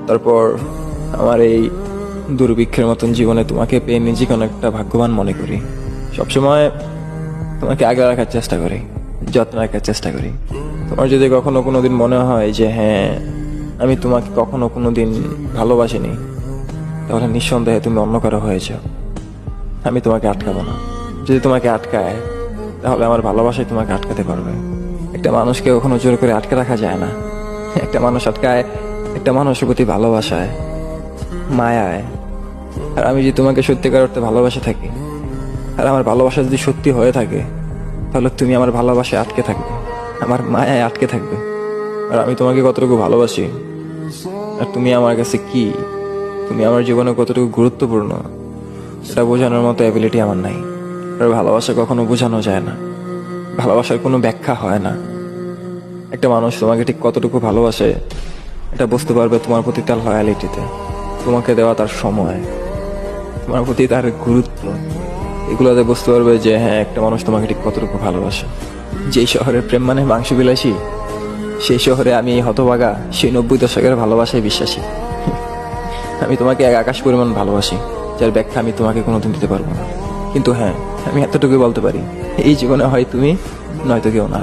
তারপর আমার এই দুর্ভিক্ষের মতন জীবনে তোমাকে পেয়ে নিজেকে অনেকটা ভাগ্যবান মনে করি। সবসময় তোমাকে আগলে রাখার চেষ্টা করি, যত্ন রাখার চেষ্টা করি। তোমার যদি কখনো কোনোদিন মনে হয় যে হ্যাঁ আমি তোমাকে কখনো কোনোদিন ভালোবাসিনি, তাহলে নিঃসন্দেহে তুমি অন্য কারো হয়েছো। আমি তোমাকে আটকাবো না। যদি তোমাকে আটকায় তাহলে আমার ভালোবাসাই তোমাকে আটকাতে পারবে। একটা মানুষকে কখনো জোর করে আটকে রাখা যায় না। একটা মানুষ আটকায় একটা মানুষের প্রতি ভালোবাসায়, মায়ায়। আর আমি যদি তোমাকে সত্যিকার অর্থে ভালোবাসে থাকি, আর আমার ভালোবাসা যদি সত্যি হয়ে থাকে, তাহলে তুমি আমার ভালোবাসায় আটকে থাকবে, আমার মায়ায় আটকে থাকবে। আর আমি তোমাকে কতটুকু ভালোবাসি আর তুমি আমার কাছে কি, তুমি আমার জীবনে কতটুকু গুরুত্বপূর্ণ, সেটা বোঝানোর মতো অ্যাবিলিটি আমার নাই। আর ভালোবাসা কখনো বোঝানো যায় না, ভালোবাসার কোনো ব্যাখ্যা হয় না। একটা মানুষ তোমাকে ঠিক কতটুকু ভালোবাসে এটা বুঝতে পারবে তোমার প্রতি তার লয়ালিটিতে, তোমাকে দেওয়া তার সময়, তোমার প্রতি তার গুরুত্ব। এগুলোতে বুঝতে পারবে যে হ্যাঁ একটা মানুষ তোমাকে ঠিক কতটুকু ভালোবাসে। যেই শহরে প্রেম মানে মাংস বিলাসী, সেই শহরে আমি এই হতভাগা সেই 90 দশকের ভালোবাসায় বিশ্বাসী। আমি তোমাকে এক আকাশ পরিমাণ ভালোবাসি, যার ব্যাখ্যা আমি তোমাকে কোনোদিন দিতে পারবো না। কিন্তু হ্যাঁ আমি এতটুকুই বলতে পারি, এই জীবনে হয় তুমি, নয়তো কেউ না।